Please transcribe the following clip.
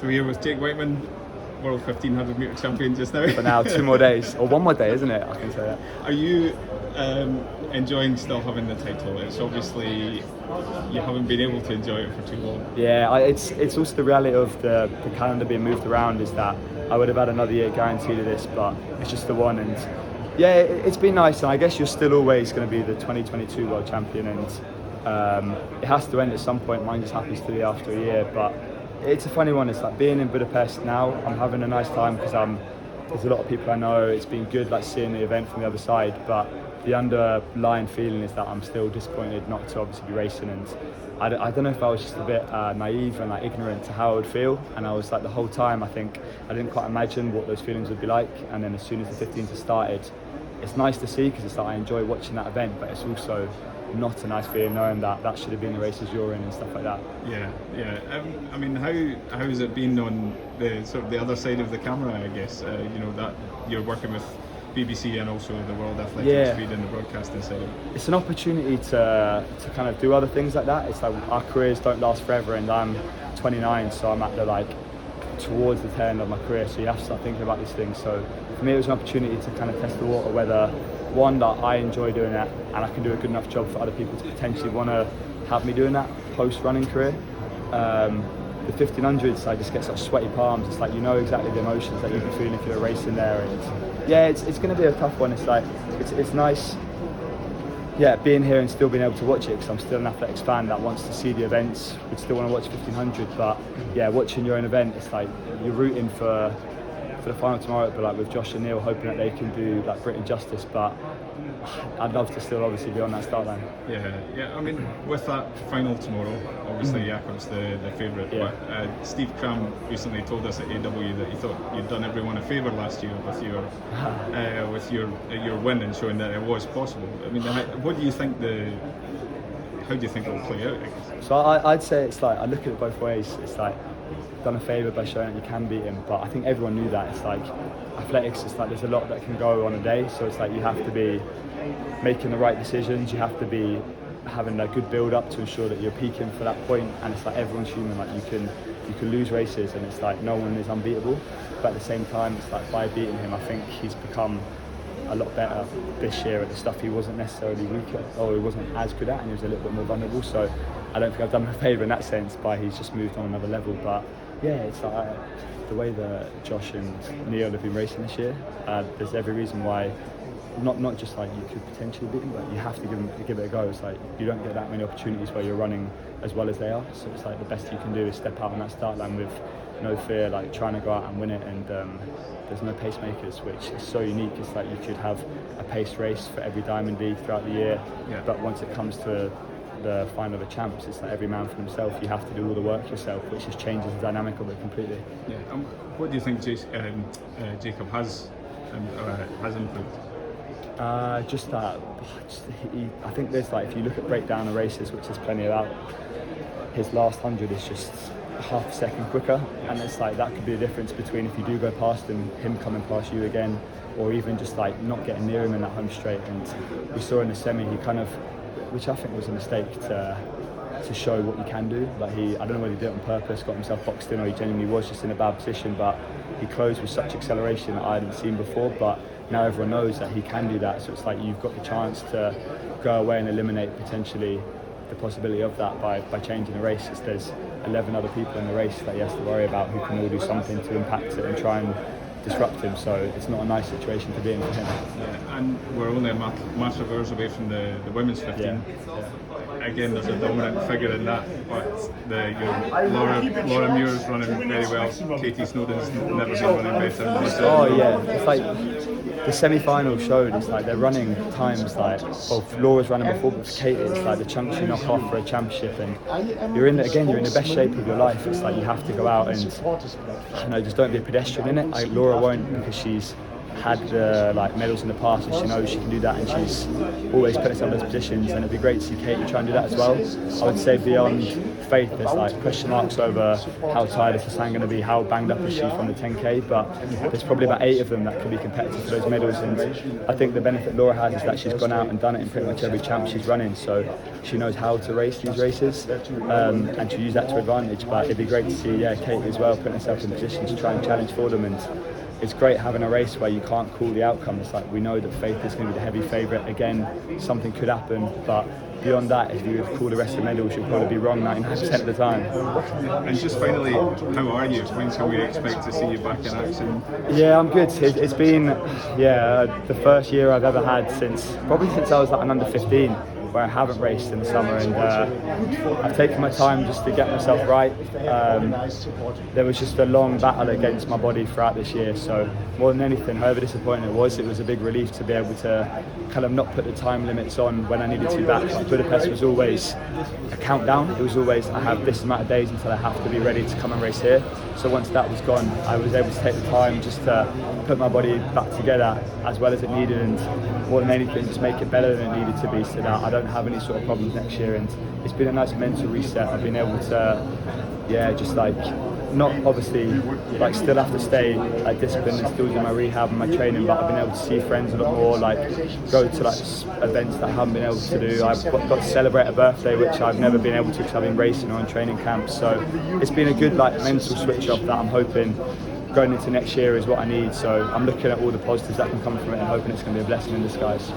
So we're here with Jake Wightman, World 1500 metre champion just now. For now, 2 more days, or 1 more day, isn't it? I can say that. Are you enjoying still having the title? It's obviously you haven't been able to enjoy it for too long. Yeah, it's also the reality of the calendar being moved around is that I would have had another year guaranteed of this, but it's just the one. And yeah, it's been nice, and I guess you're still always going to be the 2022 world champion, and it has to end at some point. Mine just happens to be after a year, but it's a funny one. It's like being in Budapest now, I'm having a nice time because there's a lot of people I know. It's been good, like seeing the event from the other side, but the underlying feeling is that I'm still disappointed not to obviously be racing, and I don't know if I was just a bit naive and like ignorant to how I would feel, and I was like the whole time I think I didn't quite imagine what those feelings would be like, and then as soon as the 15s have started, it's nice to see because it's like I enjoy watching that event, but it's also not a nice feeling knowing that should have been the races you're in and stuff like that. Yeah. I mean, how has it been on the sort of the other side of the camera? I guess that you're working with BBC and also the World Athletics feed and the broadcasting side of it. It's an opportunity to kind of do other things like that. It's like our careers don't last forever, and I'm 29, so I'm at the towards the tail end of my career. So you have to start thinking about these things. So for me, it was an opportunity to kind of test the water, whether one that I enjoy doing that and I can do a good enough job for other people to potentially want to have me doing that post running career. The 1500s, I just get such sweaty palms. It's like exactly the emotions that you'd be feeling if you're racing there, and yeah, it's going to be a tough one. It's like it's nice, being here and still being able to watch it because I'm still an athletics fan that wants to see the events. Would still want to watch 1500, but watching your own event, it's like you're rooting for the final tomorrow, but with Josh and Neil, hoping that they can do Britain justice. But I'd love to still obviously be on that start line. Yeah. I mean, with that final tomorrow, obviously Jakob's the favourite. Yeah. But Steve Cram recently told us at AW that he thought you'd done everyone a favour last year with your win and showing that it was possible. I mean, what do you think how do you think it'll play out? I guess? So I'd say it's like I look at it both ways. It's like done a favour by showing that you can beat him, but I think everyone knew that. It's like athletics, it's like there's a lot that can go on a day, so it's like you have to be making the right decisions, you have to be having a good build up to ensure that you're peaking for that point, and it's like everyone's human. Like you can lose races, and it's like no one is unbeatable, but at the same time it's like by beating him I think he's become a lot better this year at the stuff he wasn't necessarily weak at, or he wasn't as good at, and he was a little bit more vulnerable. So I don't think I've done him a favour in that sense, by he's just moved on another level. But yeah, it's like the way that Josh and Neil have been racing this year, there's every reason why not just like you could potentially beat them, but you have to give it a go. It's like you don't get that many opportunities where you're running as well as they are, so it's like the best you can do is step out on that start line with no fear, like trying to go out and win it. And there's no pacemakers, which is so unique. It's like you could have a pace race for every Diamond League throughout the year, but once it comes to the final of the champs, it's like every man for himself. You have to do all the work yourself, which just changes the dynamic of it completely. Yeah. What do you think Jakob has improved? Just that. I think there's if you look at breakdown of races, which there's plenty about, his last 100 is just half a second quicker, and it's like that could be the difference between if you do go past him coming past you again, or even just not getting near him in that home straight. And we saw in the semi he kind of, which I think was a mistake to show what you can do. I don't know whether he did it on purpose, got himself boxed in, or he genuinely was just in a bad position, but he closed with such acceleration that I hadn't seen before. But now everyone knows that he can do that, so it's like you've got the chance to go away and eliminate potentially the possibility of that by changing the race. There's 11 other people in the race that he has to worry about who can all do something to impact it and try and disrupt him, so it's not a nice situation to be in for him. Yeah, and we're only a matter of hours away from the women's 15. Yeah. Again, there's a dominant figure in that, but Laura Muir's running very well. Katie Snowden's never been running better. Oh yeah, it's like the semi-final showed. It's like they're running times Laura's running before, but for Katie it's like the chunks you knock off for a championship, and you're in the best shape of your life. It's like you have to go out and just don't be a pedestrian in it. Laura won't, because she's had like medals in the past, and she knows she can do that, and she's always put herself in those positions. And it'd be great to see Katie try and do that as well. I would say beyond Faith, there's like question marks over how tired is Hassan going to be, how banged up is she from the 10k, but there's probably about 8 of them that can be competitive for those medals. And I think the benefit Laura has is that she's gone out and done it in pretty much every champ she's running, so she knows how to race these races, and to use that to advantage. But it'd be great to see Katie as well putting herself in position to try and challenge for them. And it's great having a race where you can't call the outcome. It's like we know that Faith is going to be the heavy favourite. Again, something could happen, but beyond that, if you call the rest of the medals, you'll probably be wrong 99% of the time. And just finally, how are you? When can we expect to see you back in action? Yeah, I'm good. It's been the first year I've ever had since I was like an under 15, where I haven't raced in the summer, and I've taken my time just to get myself right. There was just a long battle against my body throughout this year, so more than anything, however disappointing it was a big relief to be able to kind of not put the time limits on when I needed to back. Like Budapest was always a countdown. It was always, I have this amount of days until I have to be ready to come and race here. So once that was gone, I was able to take the time just to put my body back together as well as it needed, and more than anything, just make it better than it needed to be, so that I don't have any sort of problems next year. And it's been a nice mental reset. I've been able to, just like, not obviously, like, still have to stay like disciplined and still do my rehab and my training, but I've been able to see friends a lot more, like go to like events that I haven't been able to do. I've got to celebrate a birthday, which I've never been able to because I've been racing or in training camps. So it's been a good like mental switch off that I'm hoping going into next year is what I need. So I'm looking at all the positives that can come from it and hoping it's going to be a blessing in disguise.